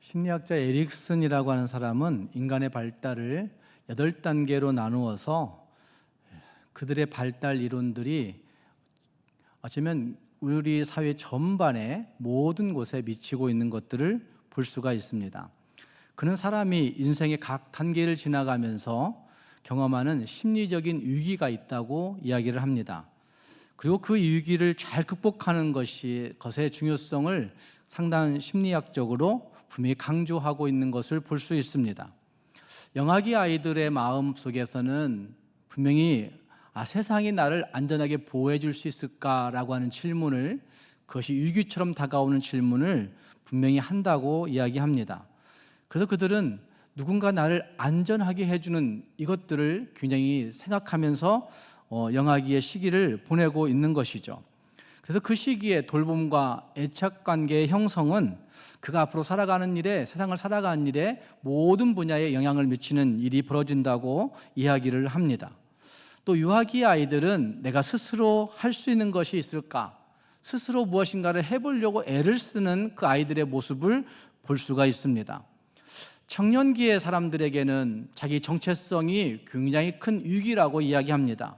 심리학자 에릭슨이라고 하는 사람은 인간의 발달을 8단계로 나누어서 그들의 발달 이론들이 어쩌면 우리 사회 전반의 모든 곳에 미치고 있는 것들을 볼 수가 있습니다. 그는 사람이 인생의 각 단계를 지나가면서 경험하는 심리적인 위기가 있다고 이야기를 합니다. 그리고 그 위기를 잘 극복하는 것의 중요성을 상당한 심리학적으로 분명히 강조하고 있는 것을 볼 수 있습니다. 영아기 아이들의 마음 속에서는 분명히 세상이 나를 안전하게 보호해 줄 수 있을까라고 하는 질문을, 그것이 위기처럼 다가오는 질문을 분명히 한다고 이야기합니다. 그래서 그들은 누군가 나를 안전하게 해주는 이것들을 굉장히 생각하면서 영아기의 시기를 보내고 있는 것이죠. 그래서 그 시기에 돌봄과 애착관계의 형성은 그가 앞으로 살아가는 일에, 세상을 살아가는 일에 모든 분야에 영향을 미치는 일이 벌어진다고 이야기를 합니다. 또 유아기 아이들은 내가 스스로 할 수 있는 것이 있을까? 스스로 무엇인가를 해보려고 애를 쓰는 그 아이들의 모습을 볼 수가 있습니다. 청년기의 사람들에게는 자기 정체성이 굉장히 큰 위기라고 이야기합니다.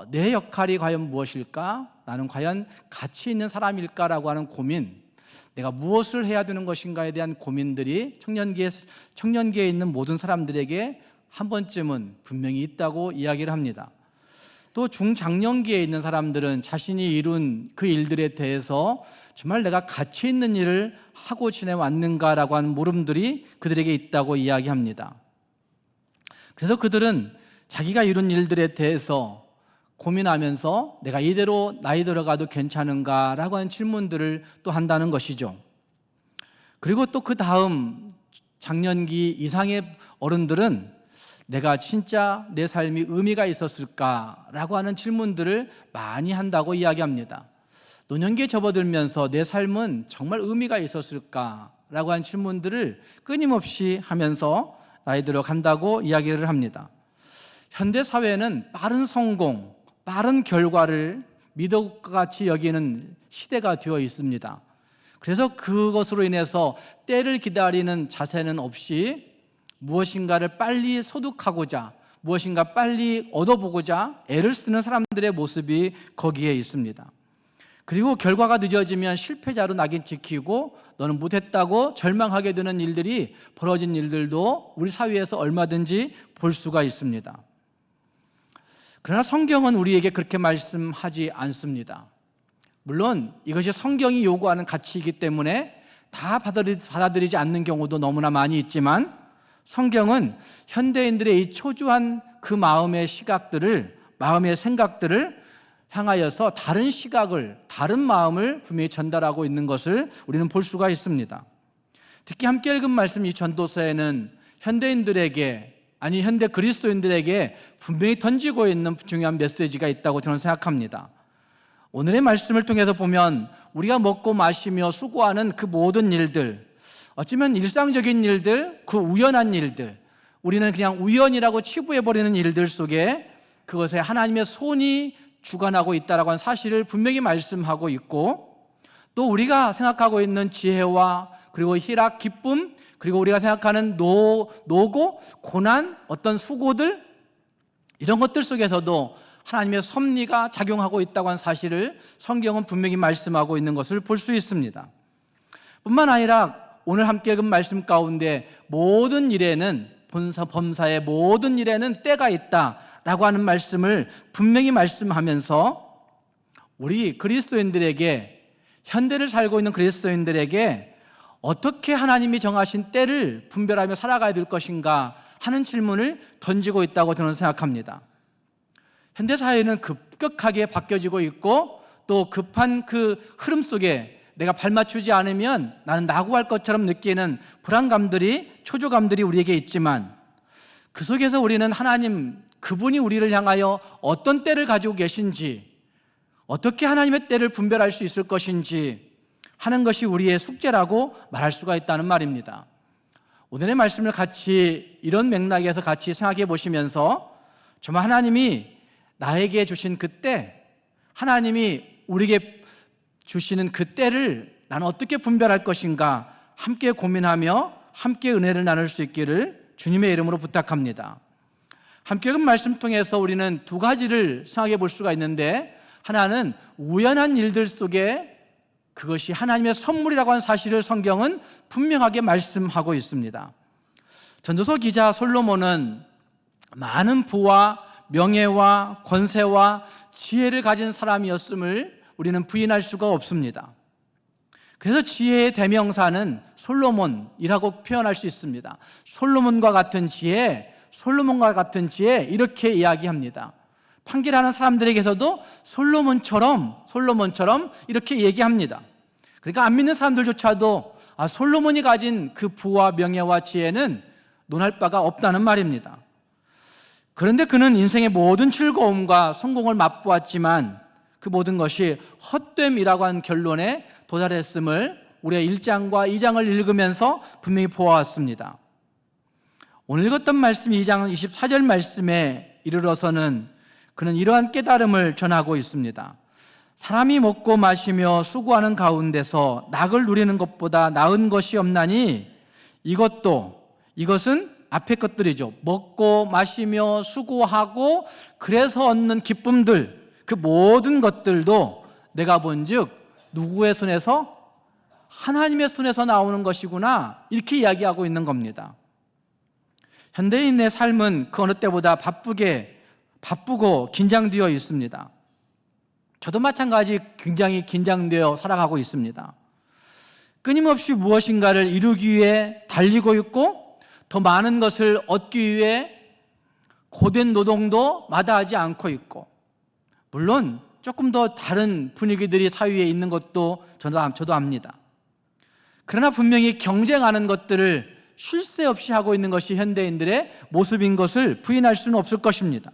내 역할이 과연 무엇일까? 나는 과연 가치 있는 사람일까라고 하는 고민, 내가 무엇을 해야 되는 것인가에 대한 고민들이 청년기에 있는 모든 사람들에게 한 번쯤은 분명히 있다고 이야기를 합니다. 또 중장년기에 있는 사람들은 자신이 이룬 그 일들에 대해서 정말 내가 가치 있는 일을 하고 지내왔는가라고 하는 물음들이 그들에게 있다고 이야기합니다. 그래서 그들은 자기가 이룬 일들에 대해서 고민하면서 내가 이대로 나이 들어가도 괜찮은가라고 하는 질문들을 또 한다는 것이죠. 그리고 또 그 다음 장년기 이상의 어른들은 내가 진짜 내 삶이 의미가 있었을까라고 하는 질문들을 많이 한다고 이야기합니다. 노년기에 접어들면서 내 삶은 정말 의미가 있었을까라고 하는 질문들을 끊임없이 하면서 나이 들어간다고 이야기를 합니다. 현대 사회는 빠른 성공, 빠른 결과를 미덕과 같이 여기는 시대가 되어 있습니다. 그래서 그것으로 인해서 때를 기다리는 자세는 없이 무엇인가를 빨리 소득하고자, 무엇인가 빨리 얻어보고자 애를 쓰는 사람들의 모습이 거기에 있습니다. 그리고 결과가 늦어지면 실패자로 낙인 찍히고 너는 못했다고 절망하게 되는 일들이 벌어진 일들도 우리 사회에서 얼마든지 볼 수가 있습니다. 그러나 성경은 우리에게 그렇게 말씀하지 않습니다. 물론 이것이 성경이 요구하는 가치이기 때문에 다 받아들이지 않는 경우도 너무나 많이 있지만, 성경은 현대인들의 이 초조한 그 마음의 시각들을, 마음의 생각들을 향하여서 다른 시각을, 다른 마음을 분명히 전달하고 있는 것을 우리는 볼 수가 있습니다. 특히 함께 읽은 말씀 이 전도서에는 현대인들에게, 아니 현대 그리스도인들에게 분명히 던지고 있는 중요한 메시지가 있다고 저는 생각합니다. 오늘의 말씀을 통해서 보면 우리가 먹고 마시며 수고하는 그 모든 일들, 어쩌면 일상적인 일들, 그 우연한 일들, 우리는 그냥 우연이라고 치부해버리는 일들 속에 그것에 하나님의 손이 주관하고 있다라고 하는 사실을 분명히 말씀하고 있고, 또 우리가 생각하고 있는 지혜와 그리고 희락, 기쁨, 그리고 우리가 생각하는 노고, 고난, 어떤 수고들, 이런 것들 속에서도 하나님의 섭리가 작용하고 있다고 하는 사실을 성경은 분명히 말씀하고 있는 것을 볼 수 있습니다. 뿐만 아니라 오늘 함께 읽은 말씀 가운데 모든 일에는, 범사의 모든 일에는 때가 있다라고 하는 말씀을 분명히 말씀하면서 우리 그리스도인들에게, 현대를 살고 있는 그리스도인들에게 어떻게 하나님이 정하신 때를 분별하며 살아가야 될 것인가 하는 질문을 던지고 있다고 저는 생각합니다. 현대 사회는 급격하게 바뀌어지고 있고, 또 급한 그 흐름 속에 내가 발맞추지 않으면 나는 낙오할 것처럼 느끼는 불안감들이, 초조감들이 우리에게 있지만, 그 속에서 우리는 하나님, 그분이 우리를 향하여 어떤 때를 가지고 계신지, 어떻게 하나님의 때를 분별할 수 있을 것인지 하는 것이 우리의 숙제라고 말할 수가 있다는 말입니다. 오늘의 말씀을 같이 이런 맥락에서 같이 생각해 보시면서, 정말 하나님이 나에게 주신 그 때, 하나님이 우리에게 주시는 그 때를 나는 어떻게 분별할 것인가 함께 고민하며 함께 은혜를 나눌 수 있기를 주님의 이름으로 부탁합니다. 함께 읽은 말씀 통해서 우리는 두 가지를 생각해 볼 수가 있는데, 하나는 우연한 일들 속에 그것이 하나님의 선물이라고 하는 사실을 성경은 분명하게 말씀하고 있습니다. 전도서 기자 솔로몬은 많은 부와 명예와 권세와 지혜를 가진 사람이었음을 우리는 부인할 수가 없습니다. 그래서 지혜의 대명사는 솔로몬이라고 표현할 수 있습니다. 솔로몬과 같은 지혜, 솔로몬과 같은 지혜, 이렇게 이야기합니다. 판결하는 사람들에게서도 솔로몬처럼 이렇게 얘기합니다. 그러니까 안 믿는 사람들조차도 솔로몬이 가진 그 부와 명예와 지혜는 논할 바가 없다는 말입니다. 그런데 그는 인생의 모든 즐거움과 성공을 맛보았지만 그 모든 것이 헛됨이라고 하는 결론에 도달했음을 우리가 1장과 2장을 읽으면서 분명히 보아왔습니다. 오늘 읽었던 말씀 2장 24절 말씀에 이르러서는 그는 이러한 깨달음을 전하고 있습니다. 사람이 먹고 마시며 수고하는 가운데서 낙을 누리는 것보다 나은 것이 없나니 이것은 앞에 것들이죠. 먹고 마시며 수고하고 그래서 얻는 기쁨들, 그 모든 것들도 내가 본즉 누구의 손에서? 하나님의 손에서 나오는 것이구나, 이렇게 이야기하고 있는 겁니다. 현대인의 삶은 그 어느 때보다 바쁘고 긴장되어 있습니다. 저도 마찬가지 굉장히 긴장되어 살아가고 있습니다. 끊임없이 무엇인가를 이루기 위해 달리고 있고 더 많은 것을 얻기 위해 고된 노동도 마다하지 않고 있고, 물론 조금 더 다른 분위기들이 사회에 있는 것도 저도 압니다. 그러나 분명히 경쟁하는 것들을 쉴 새 없이 하고 있는 것이 현대인들의 모습인 것을 부인할 수는 없을 것입니다.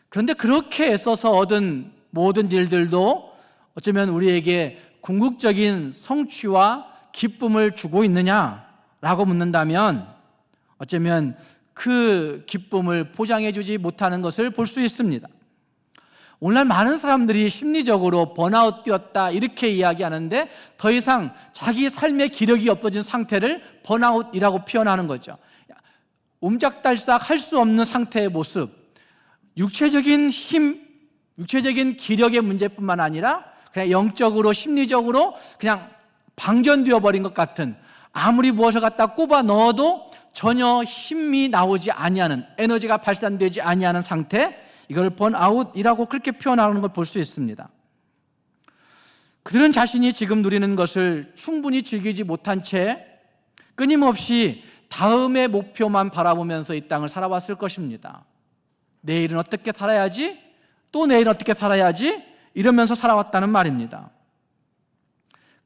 그런데 그렇게 애써서 얻은 모든 일들도 어쩌면 우리에게 궁극적인 성취와 기쁨을 주고 있느냐라고 묻는다면 어쩌면 그 기쁨을 보장해 주지 못하는 것을 볼 수 있습니다. 오늘날 많은 사람들이 심리적으로 번아웃 뛰었다 이렇게 이야기하는데, 더 이상 자기 삶의 기력이 없어진 상태를 번아웃이라고 표현하는 거죠. 옴짝달싹 할 수 없는 상태의 모습, 육체적인 힘, 육체적인 기력의 문제뿐만 아니라 그냥 영적으로 심리적으로 그냥 방전되어 버린 것 같은, 아무리 무엇을 갖다 꼽아 넣어도 전혀 힘이 나오지 아니하는, 에너지가 발산되지 아니하는 상태, 이걸 번아웃이라고 그렇게 표현하는 걸 볼 수 있습니다. 그들은 자신이 지금 누리는 것을 충분히 즐기지 못한 채 끊임없이 다음의 목표만 바라보면서 이 땅을 살아왔을 것입니다. 내일은 어떻게 살아야지? 또 내일은 어떻게 살아야지? 이러면서 살아왔다는 말입니다.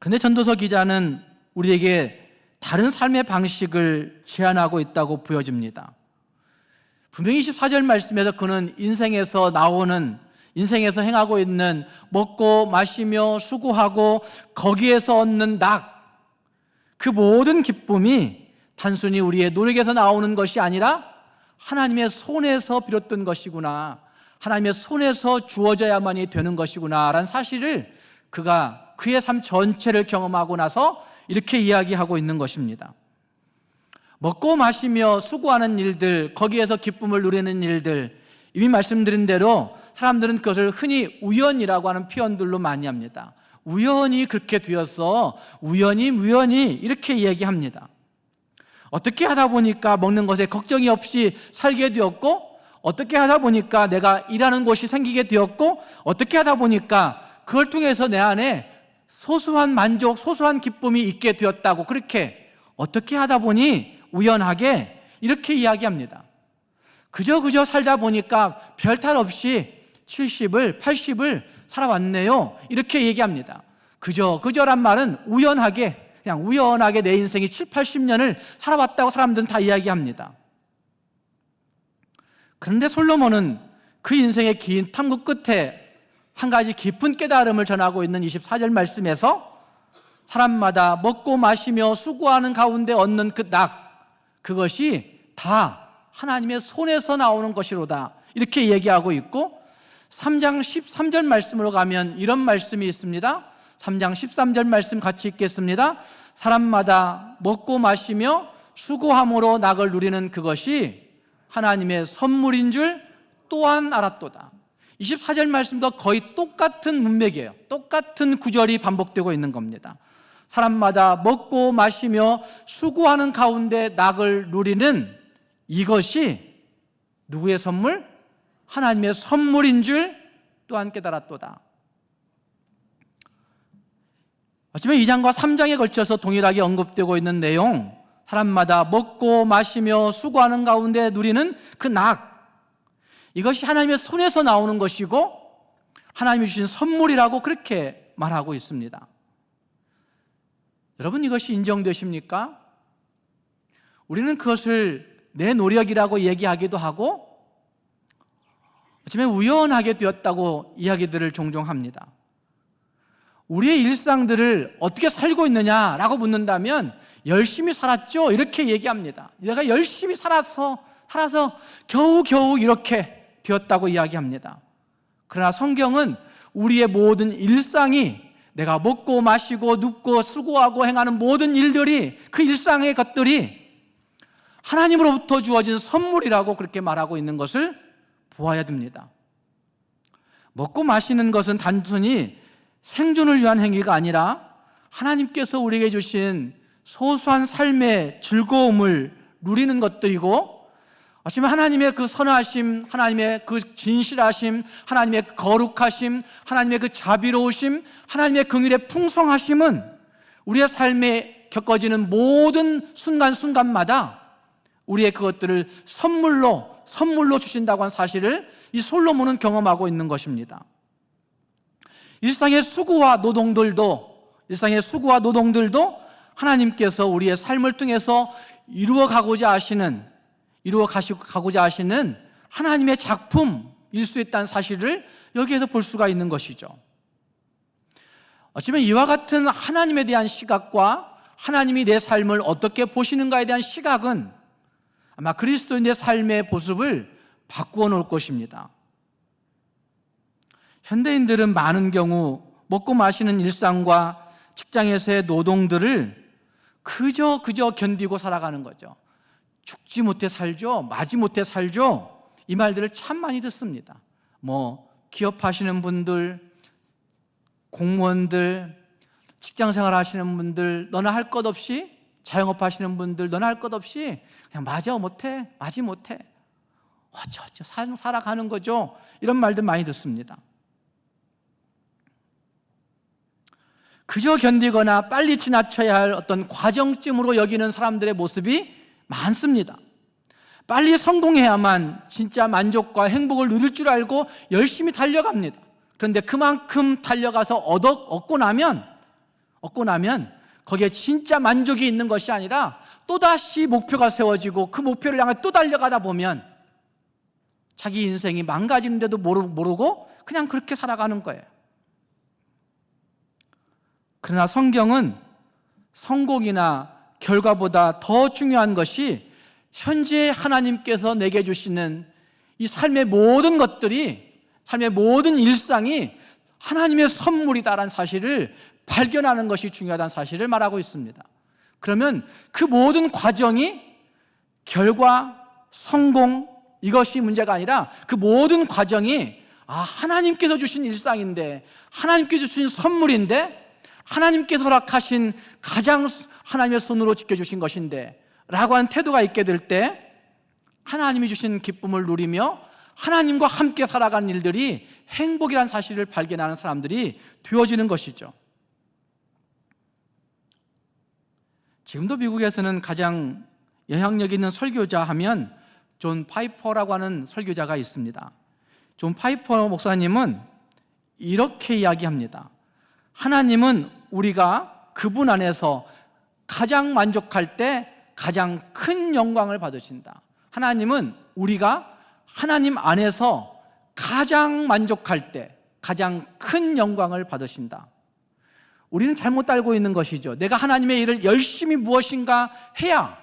그런데 전도서 기자는 우리에게 다른 삶의 방식을 제안하고 있다고 보여집니다. 분명히 24절 말씀에서 그는 인생에서 행하고 있는 먹고 마시며 수고하고 거기에서 얻는 낙, 그 모든 기쁨이 단순히 우리의 노력에서 나오는 것이 아니라 하나님의 손에서 비롯된 것이구나, 하나님의 손에서 주어져야만이 되는 것이구나 라는 사실을 그가 그의 삶 전체를 경험하고 나서 이렇게 이야기하고 있는 것입니다. 먹고 마시며 수고하는 일들, 거기에서 기쁨을 누리는 일들, 이미 말씀드린 대로 사람들은 그것을 흔히 우연이라고 하는 표현들로 많이 합니다. 우연히 그렇게 되었어, 우연히 이렇게 얘기합니다. 어떻게 하다 보니까 먹는 것에 걱정이 없이 살게 되었고, 어떻게 하다 보니까 내가 일하는 곳이 생기게 되었고, 어떻게 하다 보니까 그걸 통해서 내 안에 소소한 만족, 소소한 기쁨이 있게 되었다고, 그렇게 어떻게 하다 보니 우연하게 이렇게 이야기합니다. 그저 살다 보니까 별탈 없이 70을 80을 살아왔네요, 이렇게 얘기합니다. 그저란 말은 그냥 우연하게 내 인생이 7, 80년을 살아왔다고 사람들은 다 이야기합니다. 그런데 솔로몬은 그 인생의 긴 탐구 끝에 한 가지 깊은 깨달음을 전하고 있는 24절 말씀에서 사람마다 먹고 마시며 수고하는 가운데 얻는 그 낙, 그것이 다 하나님의 손에서 나오는 것이로다, 이렇게 얘기하고 있고, 3장 13절 말씀으로 가면 이런 말씀이 있습니다. 3장 13절 말씀 같이 읽겠습니다. 사람마다 먹고 마시며 수고함으로 낙을 누리는 그것이 하나님의 선물인 줄 또한 알았도다. 24절 말씀과 거의 똑같은 문맥이에요. 똑같은 구절이 반복되고 있는 겁니다. 사람마다 먹고 마시며 수고하는 가운데 낙을 누리는 이것이 누구의 선물? 하나님의 선물인 줄 또한 깨달았도다. 어쩌면 2장과 3장에 걸쳐서 동일하게 언급되고 있는 내용, 사람마다 먹고 마시며 수고하는 가운데 누리는 그 낙, 이것이 하나님의 손에서 나오는 것이고 하나님이 주신 선물이라고 그렇게 말하고 있습니다. 여러분, 이것이 인정되십니까? 우리는 그것을 내 노력이라고 얘기하기도 하고 어쩌면 우연하게 되었다고 이야기들을 종종 합니다. 우리의 일상들을 어떻게 살고 있느냐라고 묻는다면 열심히 살았죠, 이렇게 얘기합니다. 내가 열심히 살아서 겨우겨우 이렇게 되었다고 이야기합니다. 그러나 성경은 우리의 모든 일상이, 내가 먹고 마시고 눕고 수고하고 행하는 모든 일들이, 그 일상의 것들이 하나님으로부터 주어진 선물이라고 그렇게 말하고 있는 것을 보아야 됩니다. 먹고 마시는 것은 단순히 생존을 위한 행위가 아니라 하나님께서 우리에게 주신 소소한 삶의 즐거움을 누리는 것들이고, 어쩌면 하나님의 그 선하심, 하나님의 그 진실하심, 하나님의 거룩하심, 하나님의 그 자비로우심, 하나님의 긍휼의 풍성하심은 우리의 삶에 겪어지는 모든 순간순간마다 우리의 그것들을 선물로 주신다고 한 사실을 이 솔로몬은 경험하고 있는 것입니다. 일상의 수고와 노동들도 하나님께서 우리의 삶을 통해서 이루어가고자 하시는 하나님의 작품일 수 있다는 사실을 여기에서 볼 수가 있는 것이죠. 어쩌면 이와 같은 하나님에 대한 시각과 하나님이 내 삶을 어떻게 보시는가에 대한 시각은 아마 그리스도인의 삶의 모습을 바꾸어 놓을 것입니다. 현대인들은 많은 경우 먹고 마시는 일상과 직장에서의 노동들을 그저 견디고 살아가는 거죠. 죽지 못해 살죠, 마지 못해 살죠, 이 말들을 참 많이 듣습니다. 기업하시는 분들, 공무원들, 직장생활 하시는 분들, 너나 할 것 없이, 자영업 하시는 분들, 너나 할 것 없이 그냥 마지 못해 어쩌 살아가는 거죠. 이런 말들 많이 듣습니다. 그저 견디거나 빨리 지나쳐야 할 어떤 과정쯤으로 여기는 사람들의 모습이 많습니다. 빨리 성공해야만 진짜 만족과 행복을 누릴 줄 알고 열심히 달려갑니다. 그런데 그만큼 달려가서 얻고 나면 거기에 진짜 만족이 있는 것이 아니라 또다시 목표가 세워지고 그 목표를 향해 또 달려가다 보면 자기 인생이 망가지는데도 모르고 그냥 그렇게 살아가는 거예요. 그러나 성경은 성공이나 결과보다 더 중요한 것이 현재 하나님께서 내게 주시는 이 삶의 모든 것들이, 삶의 모든 일상이 하나님의 선물이다라는 사실을 발견하는 것이 중요하다는 사실을 말하고 있습니다. 그러면 그 모든 과정이 결과, 성공, 이것이 문제가 아니라 그 모든 과정이 하나님께서 주신 일상인데, 하나님께서 주신 선물인데, 하나님께서 허락하신 가장 하나님의 손으로 지켜주신 것인데 라고 하는 태도가 있게 될 때 하나님이 주신 기쁨을 누리며 하나님과 함께 살아가는 일들이 행복이라는 사실을 발견하는 사람들이 되어지는 것이죠. 지금도 미국에서는 가장 영향력 있는 설교자 하면 존 파이퍼라고 하는 설교자가 있습니다. 존 파이퍼 목사님은 이렇게 이야기합니다. 하나님은 우리가 그분 안에서 가장 만족할 때 가장 큰 영광을 받으신다. 하나님은 우리가 하나님 안에서 가장 만족할 때 가장 큰 영광을 받으신다. 우리는 잘못 알고 있는 것이죠. 내가 하나님의 일을 열심히 무엇인가 해야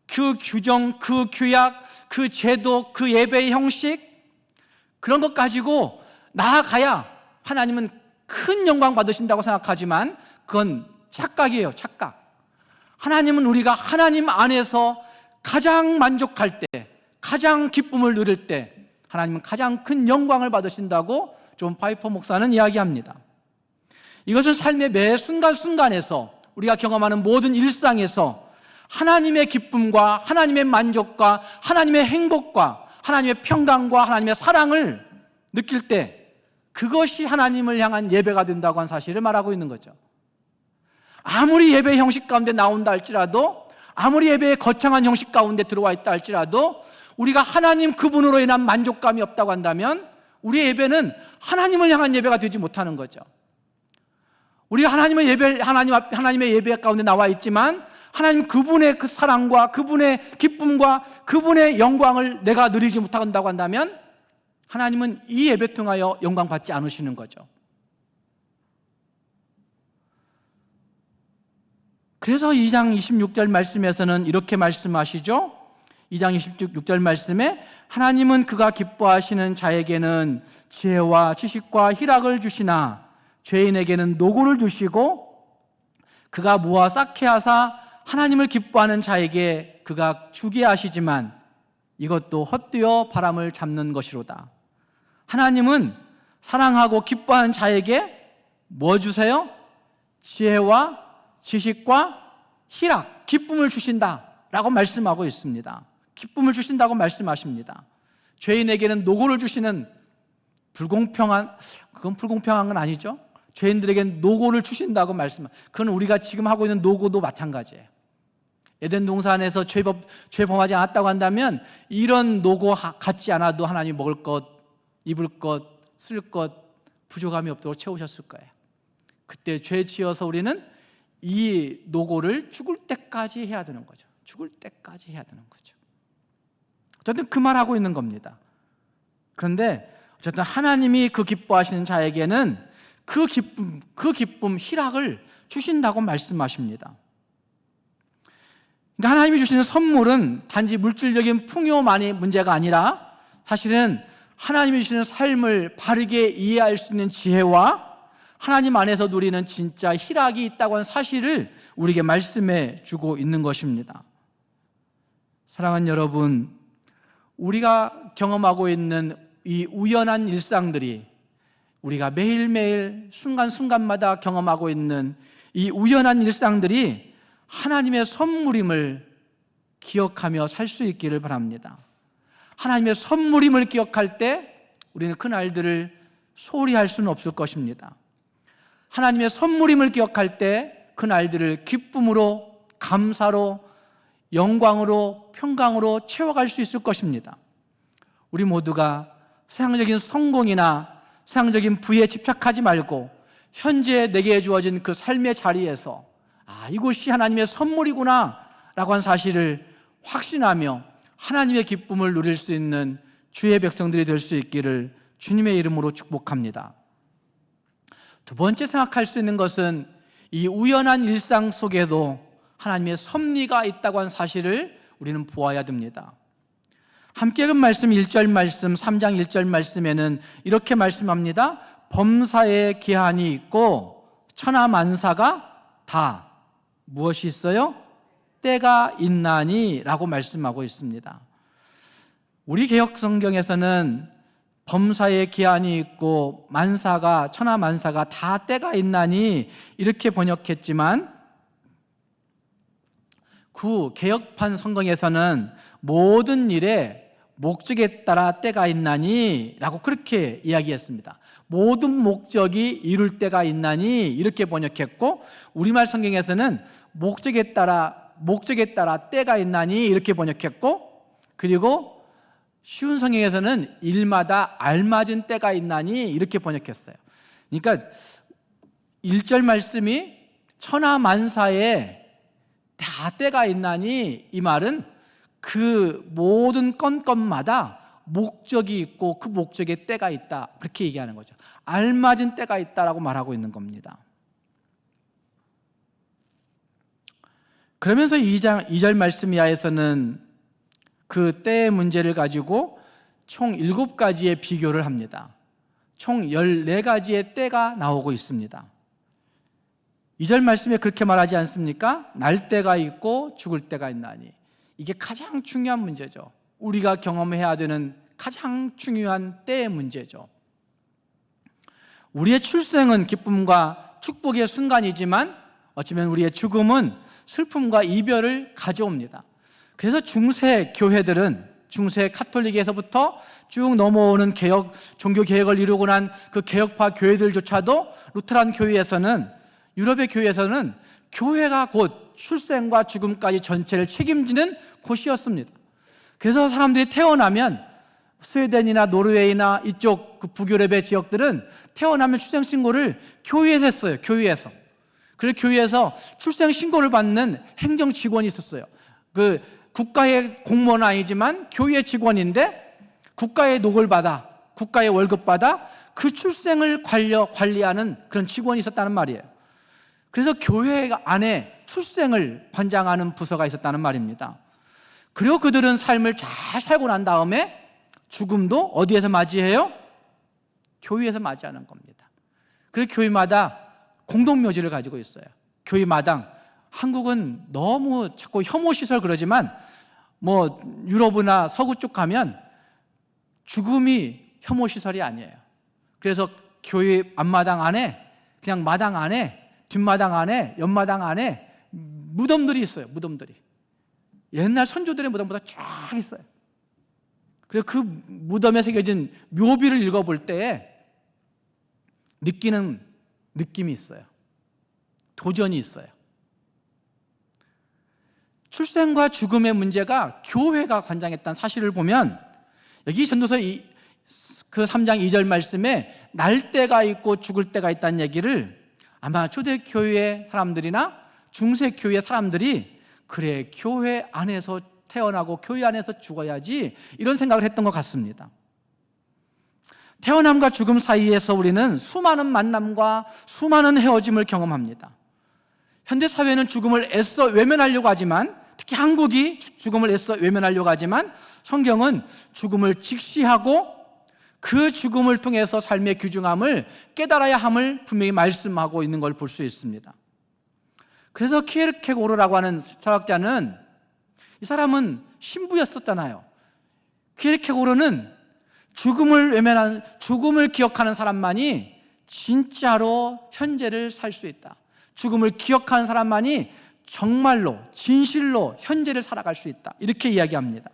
그 규정, 그 규약, 그 제도, 그 예배의 형식, 그런 것 가지고 나아가야 하나님은 큰 영광 받으신다고 생각하지만 그건 착각이에요. 착각. 하나님은 우리가 하나님 안에서 가장 만족할 때, 가장 기쁨을 누릴 때 하나님은 가장 큰 영광을 받으신다고 존 파이퍼 목사는 이야기합니다. 이것은 삶의 매 순간순간에서 우리가 경험하는 모든 일상에서 하나님의 기쁨과 하나님의 만족과 하나님의 행복과 하나님의 평강과 하나님의 사랑을 느낄 때 그것이 하나님을 향한 예배가 된다고 한 사실을 말하고 있는 거죠. 아무리 예배 형식 가운데 나온다 할지라도, 아무리 예배의 거창한 형식 가운데 들어와 있다 할지라도 우리가 하나님 그분으로 인한 만족감이 없다고 한다면 우리의 예배는 하나님을 향한 예배가 되지 못하는 거죠. 우리가 하나님의 예배 가운데 나와 있지만 하나님 그분의 그 사랑과 그분의 기쁨과 그분의 영광을 내가 누리지 못한다고 한다면 하나님은 이 예배 통하여 영광 받지 않으시는 거죠. 그래서 2장 26절 말씀에서는 이렇게 말씀하시죠. 2장 26절 말씀에 하나님은 그가 기뻐하시는 자에게는 지혜와 지식과 희락을 주시나 죄인에게는 노고를 주시고 그가 모아 쌓게 하사 하나님을 기뻐하는 자에게 그가 주게 하시지만 이것도 헛되어 바람을 잡는 것이로다. 하나님은 사랑하고 기뻐하는 자에게 뭐 주세요? 지혜와 지식과 희락, 기쁨을 주신다라고 말씀하고 있습니다. 기쁨을 주신다고 말씀하십니다. 죄인에게는 노고를 주시는 그건 불공평한 건 아니죠. 죄인들에게는 노고를 주신다고 그건 우리가 지금 하고 있는 노고도 마찬가지예요. 에덴 동산에서 죄 범하지 않았다고 한다면 이런 노고 갖지 않아도 하나님 먹을 것, 입을 것, 쓸 것 부족함이 없도록 채우셨을 거예요. 그때 죄 지어서 우리는 이 노고를 죽을 때까지 해야 되는 거죠. 죽을 때까지 해야 되는 거죠. 어쨌든 그 말하고 있는 겁니다. 그런데 어쨌든 하나님이 그 기뻐하시는 자에게는 그 기쁨, 희락을 주신다고 말씀하십니다. 그러니까 하나님이 주시는 선물은 단지 물질적인 풍요만이 문제가 아니라 사실은 하나님이 주시는 삶을 바르게 이해할 수 있는 지혜와 하나님 안에서 누리는 진짜 희락이 있다고 하는 사실을 우리에게 말씀해 주고 있는 것입니다. 사랑하는 여러분, 우리가 경험하고 있는 이 우연한 일상들이, 우리가 매일매일 순간순간마다 경험하고 있는 이 우연한 일상들이 하나님의 선물임을 기억하며 살 수 있기를 바랍니다. 하나님의 선물임을 기억할 때 우리는 그 날들을 소홀히 할 수는 없을 것입니다. 하나님의 선물임을 기억할 때 그 날들을 기쁨으로, 감사로, 영광으로, 평강으로 채워갈 수 있을 것입니다. 우리 모두가 세상적인 성공이나 세상적인 부에 집착하지 말고 현재 내게 주어진 그 삶의 자리에서 이곳이 하나님의 선물이구나 라고 한 사실을 확신하며 하나님의 기쁨을 누릴 수 있는 주의 백성들이 될 수 있기를 주님의 이름으로 축복합니다. 두 번째 생각할 수 있는 것은 이 우연한 일상 속에도 하나님의 섭리가 있다고 하는 사실을 우리는 보아야 됩니다. 함께 읽은 말씀 1절 말씀, 3장 1절 말씀에는 이렇게 말씀합니다. 범사에 기한이 있고 천하만사가 다 무엇이 있어요? 때가 있나니 라고 말씀하고 있습니다. 우리 개역 성경에서는 범사에 기한이 있고 천하만사가 다 때가 있나니 이렇게 번역했지만 개역판 성경에서는 모든 일에 목적에 따라 때가 있나니 라고 그렇게 이야기했습니다. 모든 목적이 이룰 때가 있나니 이렇게 번역했고, 우리말 성경에서는 목적에 따라 때가 있나니 이렇게 번역했고, 그리고 쉬운 성경에서는 일마다 알맞은 때가 있나니 이렇게 번역했어요. 그러니까 1절 말씀이 천하만사에 다 때가 있나니, 이 말은 그 모든 건건마다 목적이 있고 그 목적에 때가 있다, 그렇게 얘기하는 거죠. 알맞은 때가 있다라고 말하고 있는 겁니다. 그러면서 2절 말씀 이하에서는 그 때의 문제를 가지고 총 7가지의 비교를 합니다. 총 14가지의 때가 나오고 있습니다. 2절 말씀에 그렇게 말하지 않습니까? 날 때가 있고 죽을 때가 있나니. 이게 가장 중요한 문제죠. 우리가 경험해야 되는 가장 중요한 때의 문제죠. 우리의 출생은 기쁨과 축복의 순간이지만 어쩌면 우리의 죽음은 슬픔과 이별을 가져옵니다. 그래서 중세 교회들은, 중세 카톨릭에서부터 쭉 넘어오는 종교 개혁을 이루고 난 그 개혁파 교회들조차도 루테란 교회에서는, 유럽의 교회에서는 교회가 곧 출생과 죽음까지 전체를 책임지는 곳이었습니다. 그래서 사람들이 태어나면 스웨덴이나 노르웨이나 이쪽 그 북유럽의 지역들은 태어나면 출생신고를 교회에서 했어요. 교회에서. 그래서 교회에서 출생신고를 받는 행정직원이 있었어요. 그 국가의 공무원은 아니지만 교회 직원인데 국가의 녹을 받아, 국가의 월급 받아 그 출생을 관리하는 그런 직원이 있었다는 말이에요. 그래서 교회 안에 출생을 관장하는 부서가 있었다는 말입니다. 그리고 그들은 삶을 잘 살고 난 다음에 죽음도 어디에서 맞이해요? 교회에서 맞이하는 겁니다. 그래서 교회마다 공동묘지를 가지고 있어요. 교회마당. 한국은 너무 자꾸 혐오시설 그러지만 뭐 유럽이나 서구 쪽 가면 죽음이 혐오시설이 아니에요. 그래서 교회 앞마당 안에, 그냥 마당 안에, 뒷마당 안에, 옆마당 안에 무덤들이 있어요. 무덤들이. 옛날 선조들의 무덤보다 쫙 있어요. 그래서 그 무덤에 새겨진 묘비를 읽어볼 때에 느끼는 느낌이 있어요. 도전이 있어요. 출생과 죽음의 문제가 교회가 관장했다는 사실을 보면 여기 전도서 그 3장 2절 말씀에 날 때가 있고 죽을 때가 있다는 얘기를 아마 초대교회 사람들이나 중세교회 사람들이 그래, 교회 안에서 태어나고 교회 안에서 죽어야지 이런 생각을 했던 것 같습니다. 태어남과 죽음 사이에서 우리는 수많은 만남과 수많은 헤어짐을 경험합니다. 현대사회는 죽음을 애써 외면하려고 하지만, 특히 한국이 죽음을 애써 외면하려고 하지만 성경은 죽음을 직시하고 그 죽음을 통해서 삶의 귀중함을 깨달아야 함을 분명히 말씀하고 있는 걸 볼 수 있습니다. 그래서 키에르케고르라고 하는 철학자는, 이 사람은 신부였었잖아요. 키에르케고르는 죽음을 기억하는 사람만이 진짜로 현재를 살 수 있다. 죽음을 기억하는 사람만이 정말로 진실로 현재를 살아갈 수 있다. 이렇게 이야기합니다.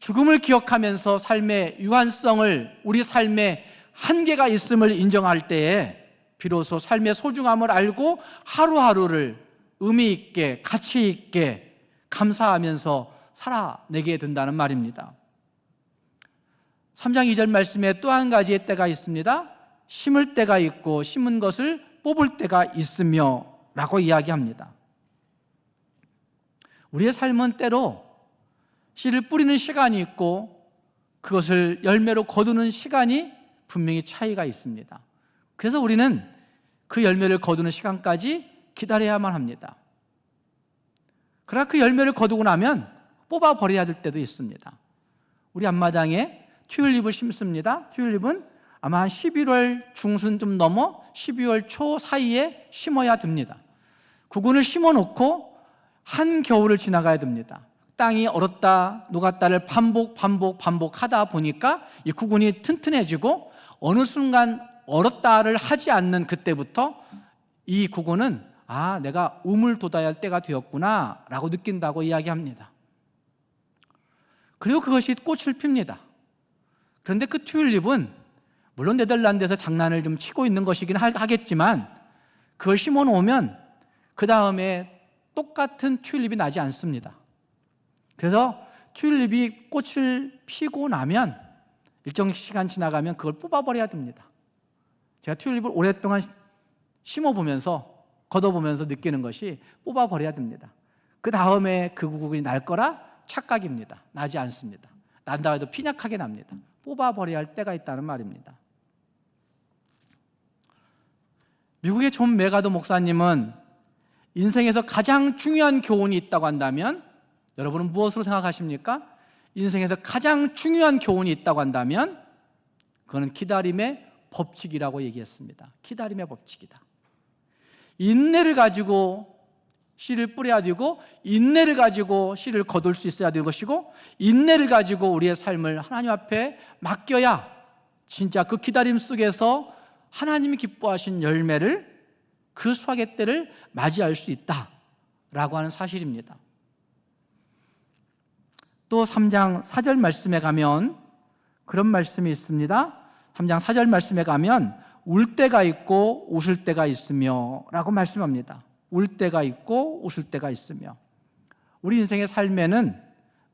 죽음을 기억하면서 삶의 유한성을, 우리 삶의 한계가 있음을 인정할 때에 비로소 삶의 소중함을 알고 하루하루를 의미 있게, 가치 있게 감사하면서 살아내게 된다는 말입니다. 3장 2절 말씀에 또 한 가지의 때가 있습니다. 심을 때가 있고 심은 것을 뽑을 때가 있으며 라고 이야기합니다. 우리의 삶은 때로 씨를 뿌리는 시간이 있고 그것을 열매로 거두는 시간이 분명히 차이가 있습니다. 그래서 우리는 그 열매를 거두는 시간까지 기다려야만 합니다. 그러나 그 열매를 거두고 나면 뽑아버려야 될 때도 있습니다. 우리 앞마당에 튤립을 심습니다. 튤립은 아마 한 11월 중순 좀 넘어 12월 초 사이에 심어야 됩니다. 구근을 심어놓고 한겨울을 지나가야 됩니다. 땅이 얼었다 녹았다를 반복하다 보니까 이 구근이 튼튼해지고 어느 순간 얼었다를 하지 않는 그때부터 이 구근은 내가 우물 돋아야 할 때가 되었구나 라고 느낀다고 이야기합니다. 그리고 그것이 꽃을 핍니다. 그런데 그 튤립은 물론 네덜란드에서 장난을 좀 치고 있는 것이긴 하겠지만 그걸 심어 놓으면 그 다음에 똑같은 튤립이 나지 않습니다. 그래서 튤립이 꽃을 피고 나면 일정 시간 지나가면 그걸 뽑아버려야 됩니다. 제가 튤립을 오랫동안 심어보면서 걷어보면서 느끼는 것이 뽑아버려야 됩니다. 그 다음에 그 구근이 날 거라 착각입니다. 나지 않습니다. 난다 해도 빈약하게 납니다. 뽑아버려야 할 때가 있다는 말입니다. 미국의 존 메가더 목사님은 인생에서 가장 중요한 교훈이 있다고 한다면 여러분은 무엇으로 생각하십니까? 인생에서 가장 중요한 교훈이 있다고 한다면 그거는 기다림의 법칙이라고 얘기했습니다. 기다림의 법칙이다. 인내를 가지고 씨를 뿌려야 되고, 인내를 가지고 씨를 거둘 수 있어야 되는 것이고, 인내를 가지고 우리의 삶을 하나님 앞에 맡겨야 진짜 그 기다림 속에서 하나님이 기뻐하신 열매를, 그 수확의 때를 맞이할 수 있다라고 하는 사실입니다. 또 3장 4절 말씀에 가면 그런 말씀이 있습니다. 3장 4절 말씀에 가면 울 때가 있고 웃을 때가 있으며 라고 말씀합니다. 울 때가 있고 웃을 때가 있으며, 우리 인생의 삶에는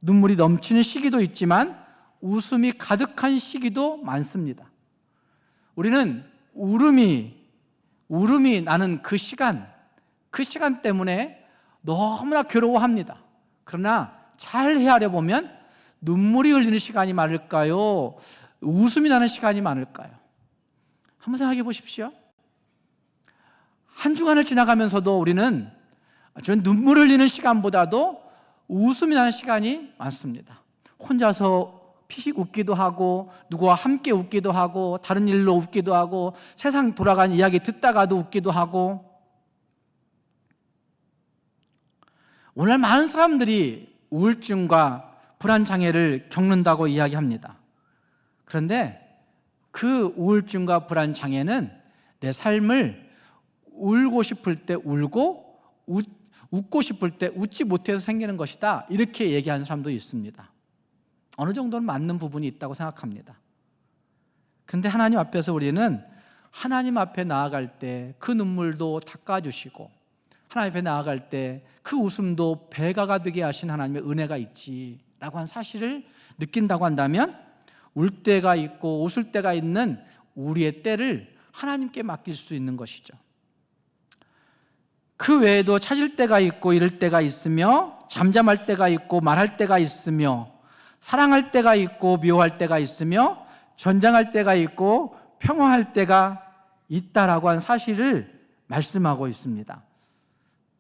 눈물이 넘치는 시기도 있지만 웃음이 가득한 시기도 많습니다. 우리는 울음이 나는 그 시간 때문에 너무나 괴로워합니다. 그러나 잘 헤아려 보면 눈물이 흘리는 시간이 많을까요? 웃음이 나는 시간이 많을까요? 한번 생각해 보십시오. 한 주간을 지나가면서도 우리는 눈물 흘리는 시간보다도 웃음이 나는 시간이 많습니다. 혼자서 피식 웃기도 하고, 누구와 함께 웃기도 하고, 다른 일로 웃기도 하고, 세상 돌아가는 이야기 듣다가도 웃기도 하고. 오늘 많은 사람들이 우울증과 불안장애를 겪는다고 이야기합니다. 그런데 그 우울증과 불안장애는 내 삶을 울고 싶을 때 울고, 웃고 싶을 때 웃지 못해서 생기는 것이다, 이렇게 얘기하는 사람도 있습니다. 어느 정도는 맞는 부분이 있다고 생각합니다. 그런데 하나님 앞에서 우리는 하나님 앞에 나아갈 때 그 눈물도 닦아주시고, 하나님 앞에 나아갈 때 그 웃음도 배가 가득게 하신 하나님의 은혜가 있지라고 한 사실을 느낀다고 한다면, 울 때가 있고 웃을 때가 있는 우리의 때를 하나님께 맡길 수 있는 것이죠. 그 외에도 찾을 때가 있고 잃을 때가 있으며, 잠잠할 때가 있고 말할 때가 있으며, 사랑할 때가 있고 미워할 때가 있으며, 전장할 때가 있고 평화할 때가 있다라고 한 사실을 말씀하고 있습니다.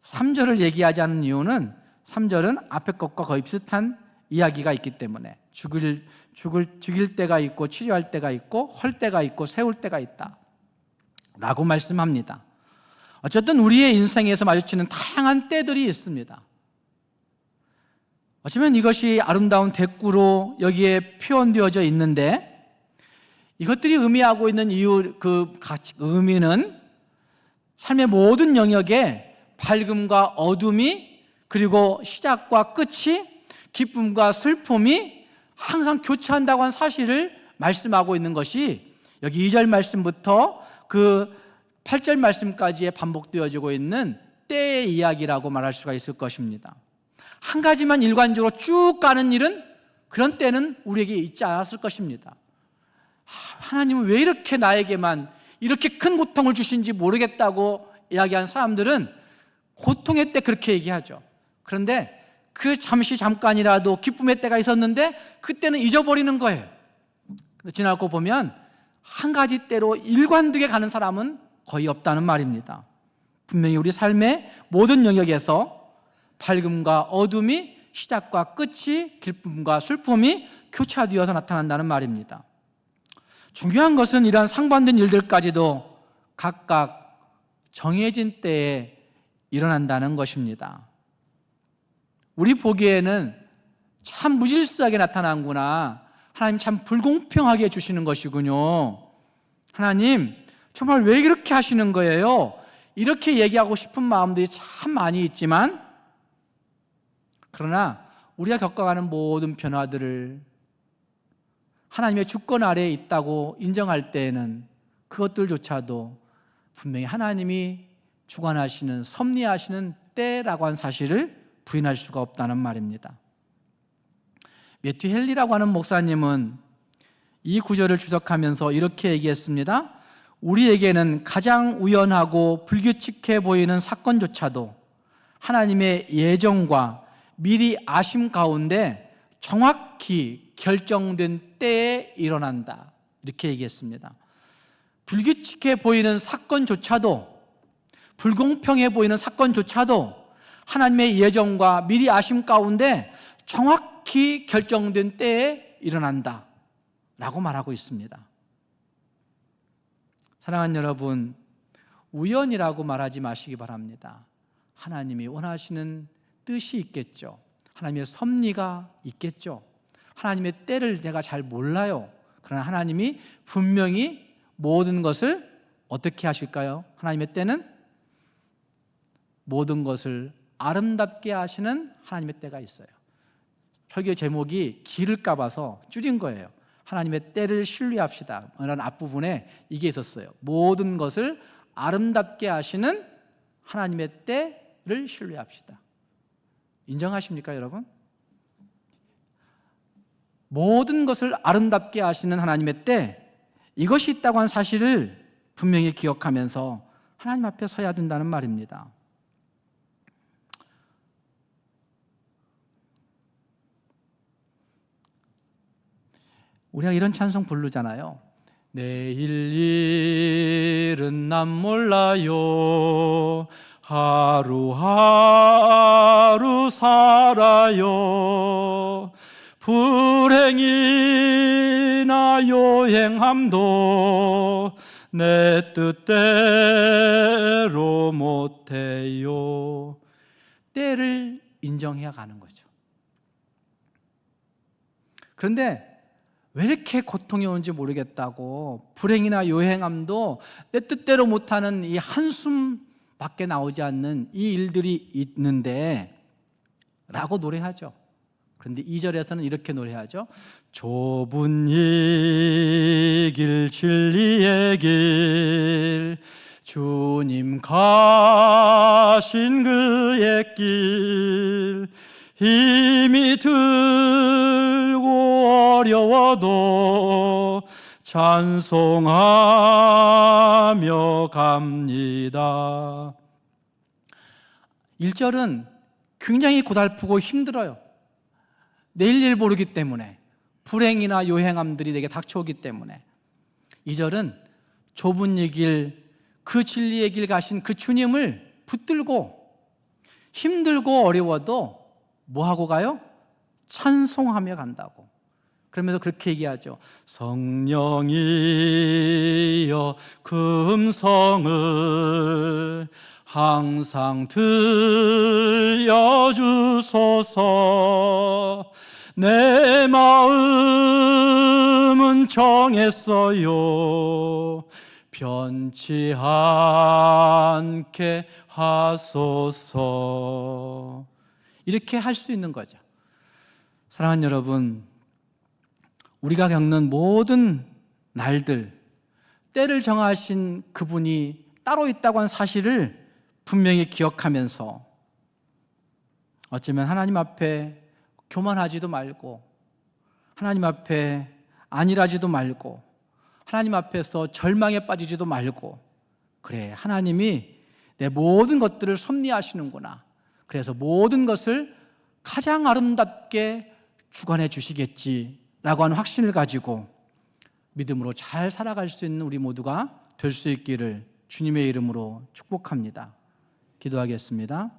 3절을 얘기하지 않는 이유는 3절은 앞에 것과 거의 비슷한 이야기가 있기 때문에, 죽일 때가 있고 치료할 때가 있고 헐 때가 있고 세울 때가 있다 라고 말씀합니다. 어쨌든 우리의 인생에서 마주치는 다양한 때들이 있습니다. 어쩌면 이것이 아름다운 대꾸로 여기에 표현되어져 있는데, 이것들이 의미하고 있는 의미는 삶의 모든 영역에 밝음과 어둠이, 그리고 시작과 끝이, 기쁨과 슬픔이 항상 교차한다고 하는 사실을 말씀하고 있는 것이 여기 2절 말씀부터 그 8절 말씀까지에 반복되어지고 있는 때의 이야기라고 말할 수가 있을 것입니다. 한 가지만 일관적으로 쭉 가는 일은, 그런 때는 우리에게 있지 않았을 것입니다. 하나님은 왜 이렇게 나에게만 이렇게 큰 고통을 주신지 모르겠다고 이야기한 사람들은 고통의 때 그렇게 얘기하죠. 그런데 그 잠깐이라도 기쁨의 때가 있었는데 그때는 잊어버리는 거예요. 지나고 보면 한 가지 때로 일관되게 가는 사람은 거의 없다는 말입니다. 분명히 우리 삶의 모든 영역에서 밝음과 어둠이, 시작과 끝이, 기쁨과 슬픔이 교차되어서 나타난다는 말입니다. 중요한 것은 이러한 상반된 일들까지도 각각 정해진 때에 일어난다는 것입니다. 우리 보기에는 참 무질서하게 나타나는구나, 하나님 참 불공평하게 해주시는 것이군요, 하나님 정말 왜 이렇게 하시는 거예요, 이렇게 얘기하고 싶은 마음들이 참 많이 있지만, 그러나 우리가 겪어가는 모든 변화들을 하나님의 주권 아래에 있다고 인정할 때에는 그것들조차도 분명히 하나님이 주관하시는, 섭리하시는 때라고 하는 사실을 부인할 수가 없다는 말입니다. 매튜 헨리라고 하는 목사님은 이 구절을 주석하면서 이렇게 얘기했습니다. 우리에게는 가장 우연하고 불규칙해 보이는 사건조차도 하나님의 예정과 미리 아심 가운데 정확히 결정된 때에 일어난다, 이렇게 얘기했습니다. 불규칙해 보이는 사건조차도, 불공평해 보이는 사건조차도 하나님의 예정과 미리 아심 가운데 정확히 결정된 때에 일어난다 라고 말하고 있습니다. 사랑하는 여러분, 우연이라고 말하지 마시기 바랍니다. 하나님이 원하시는 뜻이 있겠죠. 하나님의 섭리가 있겠죠. 하나님의 때를 내가 잘 몰라요. 그러나 하나님이 분명히 모든 것을 어떻게 하실까요? 하나님의 때는 모든 것을 아름답게 하시는 하나님의 때가 있어요. 설교 제목이 길을까 봐서 줄인 거예요. 하나님의 때를 신뢰합시다. 이런 앞부분에 이게 있었어요. 모든 것을 아름답게 하시는 하나님의 때를 신뢰합시다. 인정하십니까, 여러분? 모든 것을 아름답게 하시는 하나님의 때, 이것이 있다고 한 사실을 분명히 기억하면서 하나님 앞에 서야 된다는 말입니다. 우리가 이런 찬송 부르잖아요. 내일 일은 난 몰라요. 하루하루 살아요. 불행이나 요행함도 내 뜻대로 못해요. 때를 인정해야 가는 거죠. 그런데 왜 이렇게 고통이 오는지 모르겠다고, 불행이나 요행함도 내 뜻대로 못하는 이 한숨밖에 나오지 않는 이 일들이 있는데 라고 노래하죠. 그런데 2절에서는 이렇게 노래하죠. 좁은 이 길 진리의 길, 주님 가신 그의 길, 힘이 들고 어려워도 찬송하며 갑니다. 1절은 굉장히 고달프고 힘들어요. 내일 일 모르기 때문에, 불행이나 요행함들이 내게 닥쳐오기 때문에. 2절은 좁은 이 길, 그 진리의 길 가신 그 주님을 붙들고 힘들고 어려워도 뭐하고 가요? 찬송하며 간다고. 그러면서 그렇게 얘기하죠. 성령이여 그 음성을 항상 들려주소서. 내 마음은 정했어요. 변치 않게 하소서. 이렇게 할 수 있는 거죠. 사랑하는 여러분, 우리가 겪는 모든 날들, 때를 정하신 그분이 따로 있다고 한 사실을 분명히 기억하면서 어쩌면 하나님 앞에 교만하지도 말고, 하나님 앞에 안일하지도 말고, 하나님 앞에서 절망에 빠지지도 말고, 그래, 하나님이 내 모든 것들을 섭리하시는구나, 그래서 모든 것을 가장 아름답게 주관해 주시겠지라고 하는 확신을 가지고 믿음으로 잘 살아갈 수 있는 우리 모두가 될 수 있기를 주님의 이름으로 축복합니다. 기도하겠습니다.